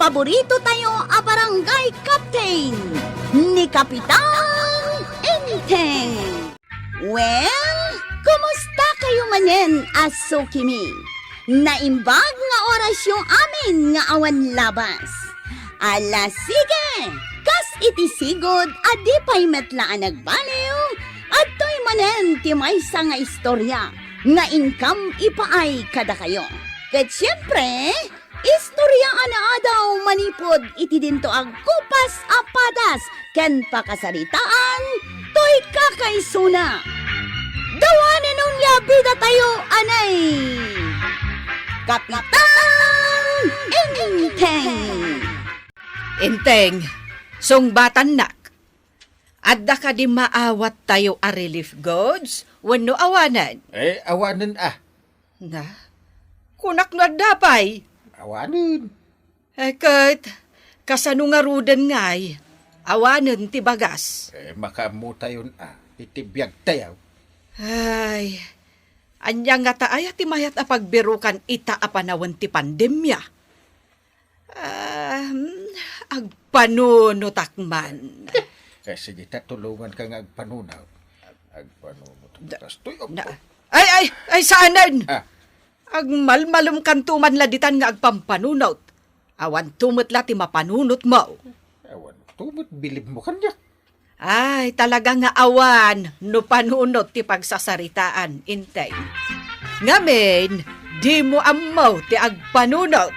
paborito tayo a barangay captain ni Kapitan Enteng. Well, kumusta kayo manen, Aso Kimi? Naimbag nga oras yung amin nga awan labas. Ala sige, kas itisigod adi pa'y metlaan nagbaliw at to'y manen ti maysa nga istorya nga income ipaay kada kayo. Ket siyempre, istorya ana daw manipod iti dinto ang kupas apadas ken pakasaritaan to'y kakaisuna. Dawanan nung labida tayo anay. Kapitan Enteng. Enteng, sungbatan nak. Adda ka di maawat tayo a relief goods, wano awanan. Awanan Na, kunak na dapay. Awanan. Kat, kasano nga rudan ngay, awanan ti bagas. Makamuta yun itibiyag tayo. Ay, anya nga taaya ti mayat a pagbirukan ita a panawan ti pandemya. Agpanunutak man. Kasi kita tulungan ka nga agpanunaw. Agpanunaw. Ay, saanan? Ah. Agmalmalum kan tuman laditan nga agpampanunot. Awan tumot la ti mapanunot mo. Awan, tumot bilib mo kanya. Ay, talaga nga awan no panunot ti pagsasaritaan, Intay. Ngamen, di mo amaw ti agpanunot.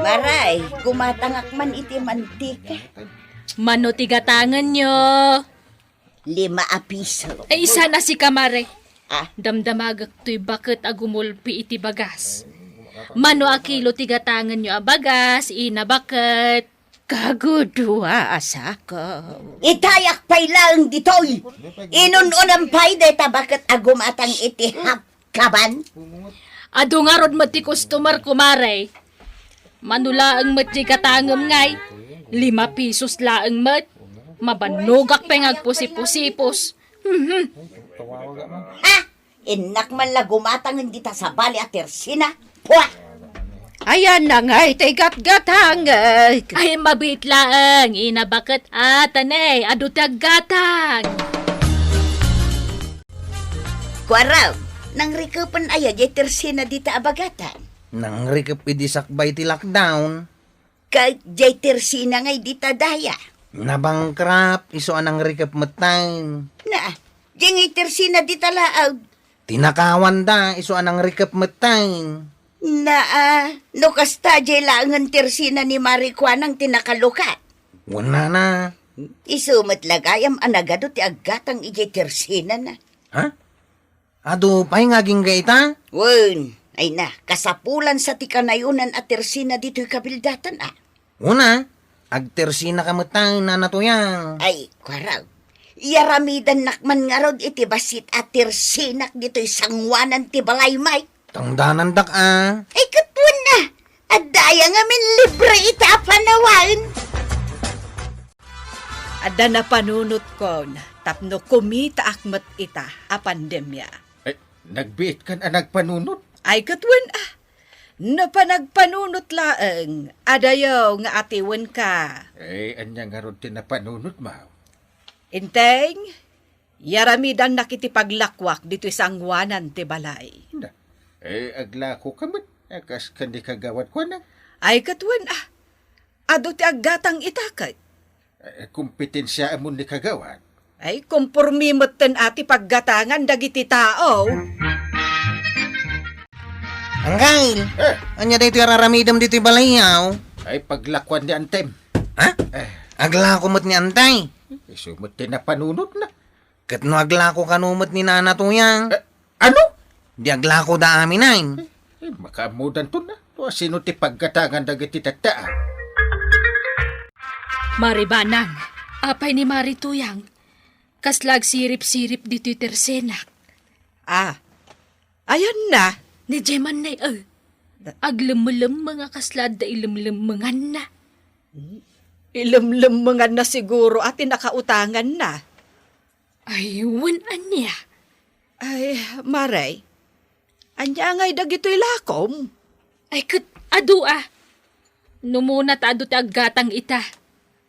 Maray, kumatangak man iti mantika. Mano tigatangan nyo. 5 piso. Ay isa na si Kamare. Ah. Damdamagak to'y bakit agumulpi iti bagas. Mano a kilo tigatangan nyo a bagas, ina bakit. Kagudua asako. Itayak pay lang ditoy. Inununang pay deta bakit agumatang iti hapkaban? Ado nga rod mati customer Kumare. Manula ang mati katangam ngay. 5 pisos laang mat. Mabanugak pa nga agpusipusipos. Inak man la gumatang hindi ta sa bali at tersina. Puwa! Ayan na nga'y tigat-gatang. Ay mabit laang, ina bakit atanay, ado taggatang. Kuaraw, nang rikapan aya jay tersina dita abagatan. Nang rikap idisakbay ti lockdown, Kay jay tersina ngay dita daya. nabangkrap, iso anang rikap matayin. Na, jay ngay tersina dita laaw. Tinakawan da, iso anang rikap matayin. Na, no kasta jay laangan tersina ni Marikwanang tinakalukat. Wala na. Isumat lagayam anagado ti aggatang ijay tersina na. Ha? Ado, pa'y ngaging gaita? Wen, ay na, kasapulan sa tikanayunan at tersina dito'y kabildatan Una, agtersina ka matayin na natuyang. Ay, kwaraw. Yaramidan nakman nga rod iti basit at tersinak dito'y sangwanan ti balaymay. Tangdanan dak Ay, katwan na. At daya nga min libre ita panawan. Ada na panunot ko na tapno kumita akmat ita a pandemya. Nagbiit kan nagpanunot. Ay katwen no pa nagpanunot laeng, adayaw nga atiwen ka. Anya nga ron tinapanunot mo. Inteng, yaramidan nakitipaglakwak dito sangwanan ti balay. Aglako ka man. Akas kandi kagawat ko na. Ay katwen ado ti aggatang itakay. Kompetensya amon ni kagawat. Ay kompormimot ten ati paggatangan dagiti tao. Anggail, anya dito yararamidam dito balayaw. Ay paglakwan ni Antem. Ha? Aglako mo't ni Antay. Isumot tinapanunot na. Kat no aglako kanumot ni Nana tuyang. Ano? Di aglako da aminain. Makamudan to na. Sino ti paggatangan dagiti tataan? Maribanang, apay ni Marituyang. Kaslag sirip-sirip dito'y tersenak. Ayan na. Ni Jeman na aglemlem mga kaslad da ilemlemengan na. Ilemlemengan na siguro at nakautangan na. Ayun, anya. Ay, Maray, anya ngay dagito'y lakom. Ay, kat, adu Numuna taado ti aggatang ita.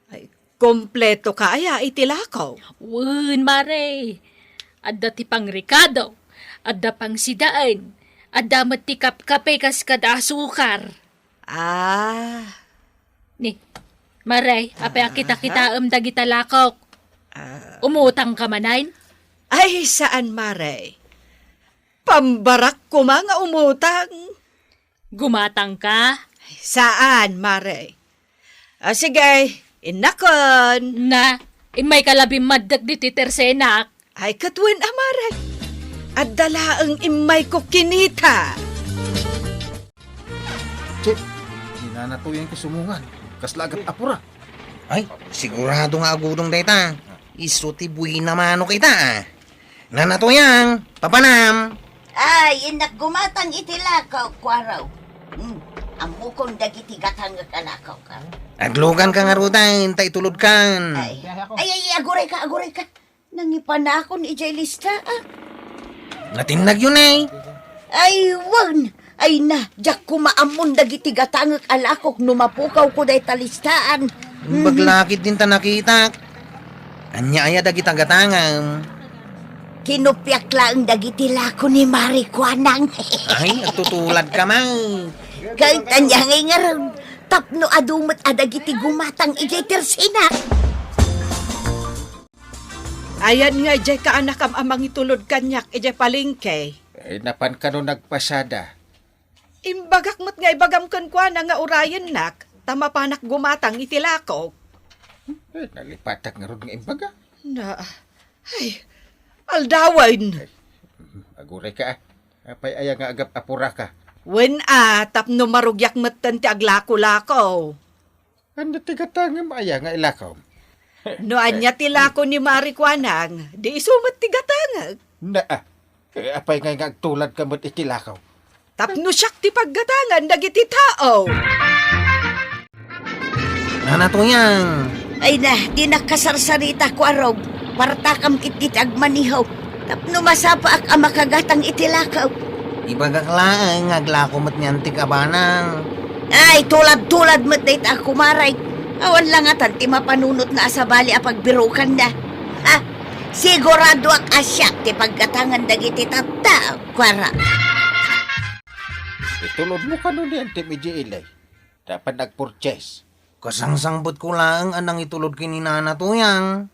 Ay, kompleto ka aya itilakaw. Wen, Mare. Adda ti pang Ricardo. Adda pang sidaan. Adda met ti kapkape kas kada asukar. Ah, Ni, Mare, apay kita dagita lakok. Umutang ka manayn? ay saan Mare? Pambarak ko mga umutang. Gumatang ka? Saan Mare? Sige, inakon. Na, may kalabing maddag di ti tersenak. Ay katwin Mare. At dalaang imay ko kinita. Che, ninanatuyan ko sumungan. Kaslagat apura. Ay, sigurado nga agudong dayta. Isuti buwi naman kita. Nanatuyang, papanam. Ay, inak gumatang itilakaw, kwaraw. Ang mukong dagiti gatang kalakaw ka. Aglugan ka nga rudan, tulod kan. Ay, aguray ka. Nangipan na ako ni Ijay Lista, Natinag yun eh. Ay, wan. Ay na, jak kumaamon dagiti gatang alakok numapukaw ko day talistaan. Baglakit din ta nakita. Anya aya dagita gatangan. Kinupyak lang dagiti lako ni Mari Kuanang. Ay, tutulad ka man. Kahit anyangay nga ron, tapno adumot adagiti gumatang ijay tersinak. Ayan nga, ijay ka anak amang itulod kanyak, ijay palingke. Ay, napan ka no nagpasada. Imbagak mo't nga ibagam kan kwa na nga urayan nak, tama panak gumatang itilakaw. Ay, nalipatak nga ron nga imbaga. Na, ay, aldawan. Aguray ka Apay aya nga agap apura ka. Wen tapno marugyak matan ti aglako-lakaw. Ano tigatangam aya nga ilakaw? No anya tilako ni Mari Kuanang, di isumat ti gatangag. Na apay nga agtulad ka mo't itilakaw. Tapno siyak ti paggatangan dagiti tao. Nanatuyang. Ay na, di nakasarsarita ko arog. Partakam kitit agmanihaw. Tapno masapa ak amakagatang itilakaw. Ibagaklaan, aglakomot niyan ti kabanang. Ay, tulad mo't date ako maray. Awan lang atan ti mapanunot na asabali apagbirukan na. Ha? Sigurado ak asya ti paggatangan dagiti tata, kwara. Itulod mo ka nun yan, Tim Ilay. Dapat nag-purchase. Kasangsangbot ko lang anang itulod kininanatuyang.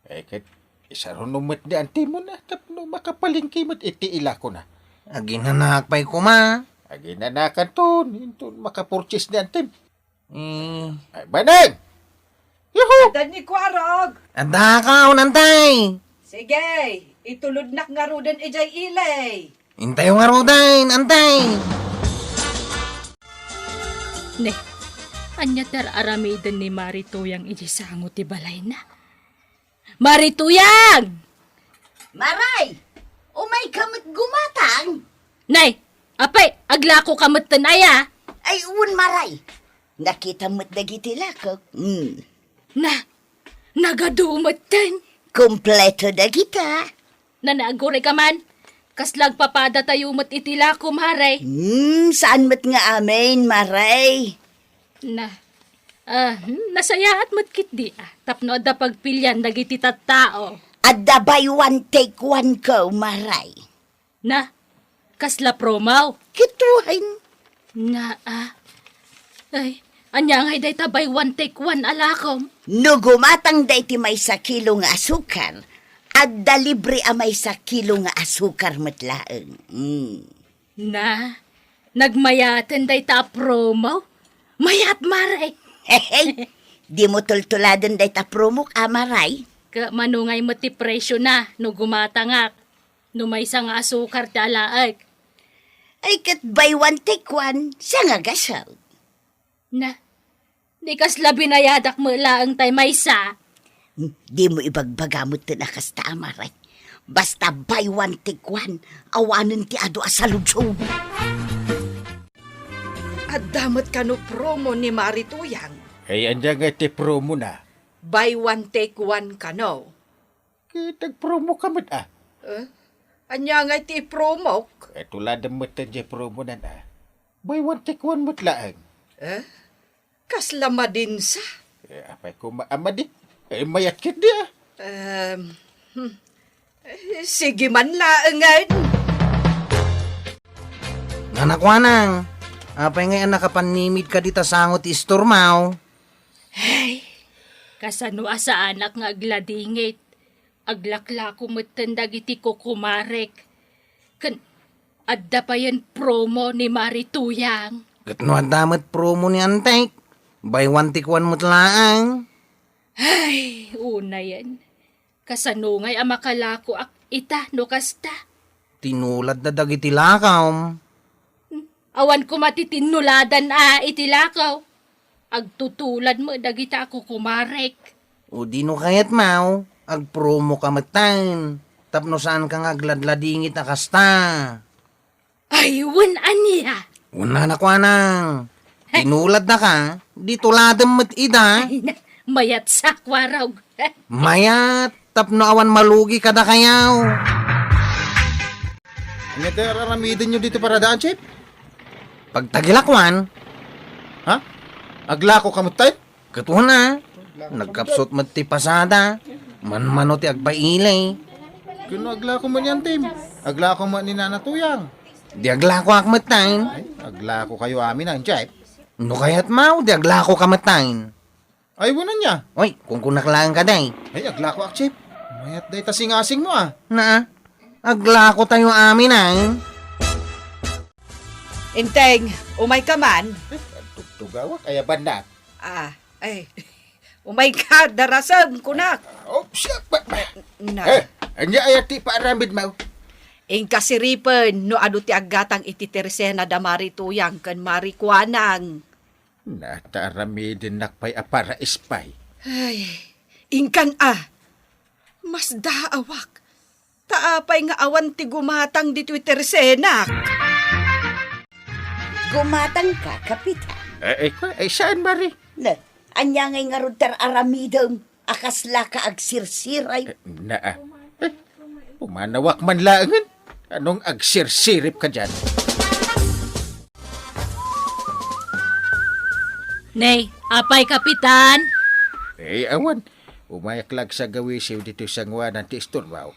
Eh, kahit isa ron numit di anti mo na. Tapno makapalingki mo't itiila ko na. Aginanak pa'y kuma. Aginanakan to. Ito makapurchase di antim. Eh, Ay, banang! Yuhu! Dan ni Kuarog. anda ka, nantay. Sige, itulod nak nga rudan ijay ilay. Intay nga rudan, antay. Ne, anya tar aramidan ni Marituyang ijisango ti balay na. Marituyang! Maray! Umay kamot gumatang! Nay, apay, aglako kamot tanaya. Ay, un maray! Nakita mo't dagiti lakok. Na, nagadumatan. Kompleto dagita. Nanagore ka man. Kaslag papada tayo mat itila ko, maray. Saan mo't nga amin, maray? Na, nasaya at matkit di. Tapno da pagpilyan dagiti tattao. Adda buy one take one ko, maray. Na, kasla promaw. Kituhin. Na, ay, anyang ay day tabay one take one alakom. No gumatang day ti may sa kilo nga asukar. Adda libre amay sa kilo nga asukar matlaeng. Na, nagmayaten day ta promaw. Mayat maray. Hey, di mo tultuladan day ta promok, maray. Ka manungay mo ti presyo na, no gumatangak. No may nga asukar ti alaag. Ay kat buy one take one, siya nga gasaw. Na, di kasla binayadak mo laang tay maysa. Di mo ibagbagamot ti nakasta, maray. Basta buy one take one, awanan ti ado asaludsog. At damot ka no promo ni Marituyang. Ay, andyan nga ti promo na. Buy one, take one ka no. Kaya tag-promo ka mo't Anya nga ti promo. Eh, tulad mo't dyan promo na na. Buy one, take one mo't laang. Kaslama din sa. Apay ko maama di. Mayat kit di ah. Sige man laangan. Nanakwanang, apay ngayon nakapanimid ka dita sangot isturmaw. Kasano sa anak nga agladingit. Aglakla ko matandag iti ko kumarek. Adda pa yan promo ni Marituyang. Katno damat promo ni Antek. Buy one take one mutlaang. Ay, una yan. Kasano nga'y amakalako ak ita no kasta. Tinulad na dagiti lakaw. Awan ko matitinuladan itilakaw. Agtutulad mo dagita ako kumarek. O di no kayat mau. Agpromo ka matan. Tapno saan kang agladladingit na kasta. Ay, wan aniya. Una nakwanang. Tinulad na ka. Di tuladam mat ida. Ay, mayat sa kwaraw. Mayat. Tapno awan malugi kada kayaw. Ano tayo raramidin nyo dito para daan, Chip? Pagtagilakwan. Ha? Aglako kamot tayo? Katuhan na. Nagkapsot mat ti pasada. Man-mano ti agpailay. Kano aglako man yan, Tim? Aglako man ni Nanatuyang. Di aglako akmatain. Ay, aglako kayo amin ang Chip. No kayat mau, di aglako kamatain. Ay, wala niya. Oy, kung kunaklaan ka day. Ay, aglako ak, Chip. Mayat day tasing-asing mo ah. Na, aglako tayo amin ay. Inteng, umay ka man. Tugtugawak, kaya bandak. Umay ka, darasam, kunak. Oh, siya. Na, Anya ayati pa aramid mo. ing kasiripan, no adu ti aggatang iti Teresena da Marituyang kan Marikwanang. Nataramidin nakpay apara ispay. Ay, ingkan mas daawak. Taapay nga awan ti gumatang di Teresena. Gumatang ka, kapitan. Ay, saan, Mari? Na, anya ngay nga ruter aramidom. Akasla ka agsirsiray. Pumanawak man laangan. Anong agsirsirip ka dyan? Nay, apay kapitan. Awan. Umayaklag sa gawisiw dito sa ngwanan ti Isturbaw.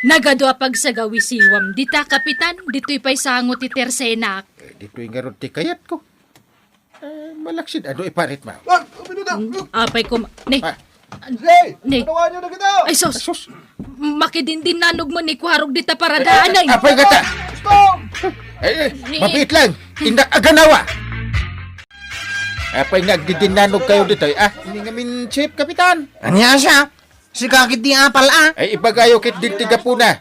Nagadwa pag sa gawisiwam. Dita kapitan, dito'y pa'y sango ti Tersenak. Dito'y nga ron ti kayat ko. Malaksid, ano iparit mo? Apay ko, Nay, Hey! Nay. Panawa niyo na kita! Ay sos, Sus, makidindin nanog mo ni kwarog dita paradaan ay. apay gata! Stop! Mapit lang! Indak aganawa! Apay nagdidinanog kayo dito, Hindi ngamin chip, kapitan. Anya siya? Si kakit di apal Ay ibagayo kit din tiga po na.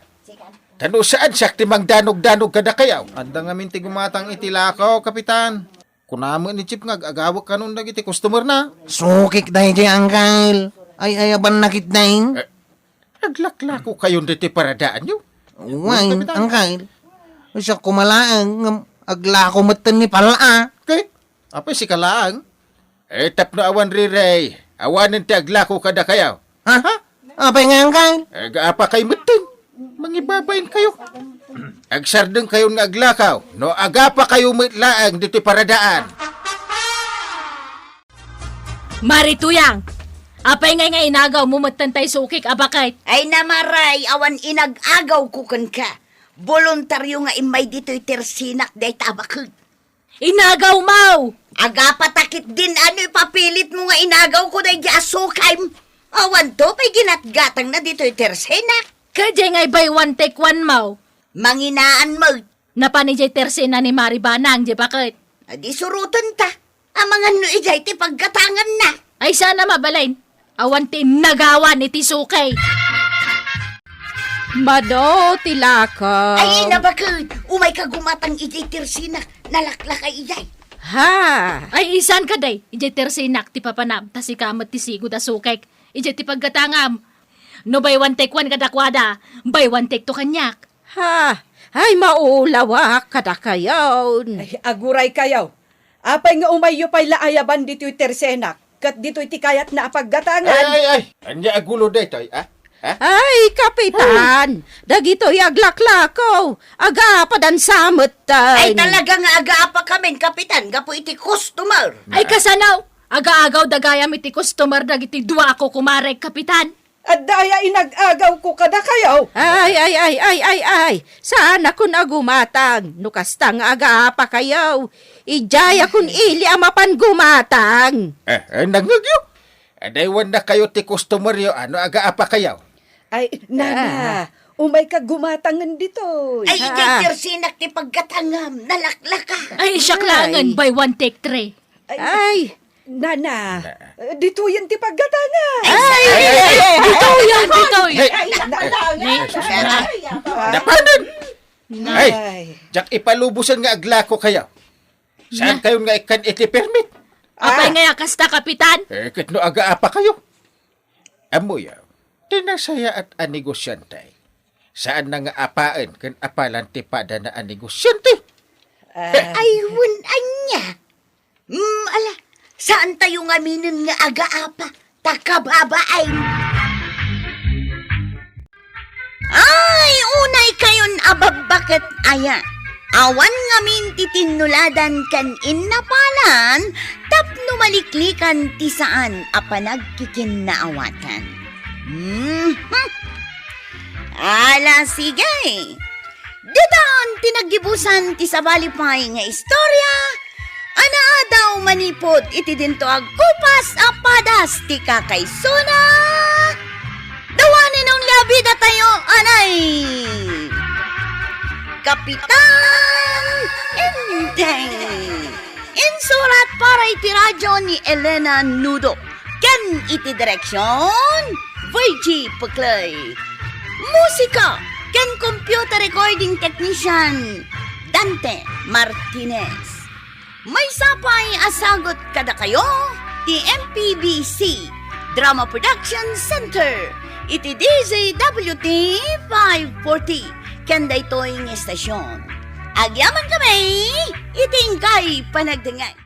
Tano saan sakti mang danog-danog kada kayaw? Anda nga minti gumatang itilakaw, kapitan. Kunamo ni Chip nga, agawak ka nun nagiti customer na. Sukik dahi di angkal. Ay ayaban nakit dahin. Aglaklako kayo dito paradaan nyo. Uway, angkal. Siya kumalaang aglako matan ni pala. Okay? Apay si kalaang. Tap na awan riray. Awanin ti aglako kada kayaw. Ha? Apay nga angkal? Gaapa kay mutin. Mangibabayin kayo. Agsardeng kayo nga aglakaw. No agapa kayo mitlaang dito paradaan. Marituyang, apay nga inagaw mo matantay sukik abakay. Ay namaray, awan inag-agaw kukan ka. Voluntaryo nga imay dito'y tersinak day tabakag. Inagaw mau! Aga patakit din ano ipapilit mo nga inagaw ko day asukay. Awan to, pa'y ginatgatang na dito'y tersinak. Kadya nga'y buy one take one mau. Manginaan mo. Napanijay tersena ni Maribanang, di bakit? Adi surutan ta. Amangan no ijay ti pagkatangan na. Ay sana mabalain. Awan ti nagawan iti sukay. Mado tilakaw. Ay inabakad. Umay ka gumatang ijay tersinak. Nalaklak ay ijay. Ha? Ay isan ka day. Ijay tersenak ti papanam. Tas ikamat ti sigod a sukay. Ijay ti pagkatangam. No buy one take one kadakwada. Buy one take to kanyak. Ha, ay maulawak kada kayo. Ay, aguray kayaw. Apay nga umayo pa'y laayaban dito'y Tersenak. Kat dito'y tikayat na apaggatangan. Ay! Anya agulo day tayo, Ay, kapitan, dagito'y aglaklakaw, aga padan samutan. Ay talaga nga aga-apa kami, kapitan, gapo iti customer. Ay kasanaw, aga-agaw dagayam iti customer dagiti dua ako kumaray kapitan. At daya inag-agaw ko kada kayaw. Ay, saan akong agumatang, nukastang aga pa kayaw, ijaya kun ili amapan gumatang. Nangagyo. Adaywan na kayo ti customer yo, ano aga-apa kayaw? Ay, nana, umay ka gumatangan dito. Ay, iti sinak ti pagkatangam, nalaklaka. Ay, syaklangan by one take three. Ay, Nana, dito yan ti paggatangan. Dito yan, dito yan. Napanan! Ay, Ay. jak ipalubusan nga aglako kayaw. Saan kayo nga ikan iti permit? Apay nga kasta kapitan. Kat no aga-apa kayo. Amo yaw, tinasaya at anegosyante. Saan na nga apaan kan apalan ti pada na anegosyante? Ayun, anya. Ala, saan tayo nga minin nga aga-apa? Takababaay. Ay, unay kayon ababakit aya. Awan ngamin titinuladan kan innapalan, tapno maliklikan ti saan apanagkikinnaawatan. Ala, sige. Ditan tinagibusan ti sabalipay nga istorya, ana daw manipod iti dinto agkupas apadas ti kakaysuna. Dawanin ng labi na tayo, anay! Kapitan Enteng! Insurat para iti radyo ni Elena Nudo. Ken iti direksyon, Virgie Paclay. Musika, ken computer recording technician, Dante Martinez. May sapay asagot kada kayo, ti MPBC Drama Production Center. Iti DZWT 540. Kanda ito'y estasyon. Agyaman kami, itingkay panagdangay.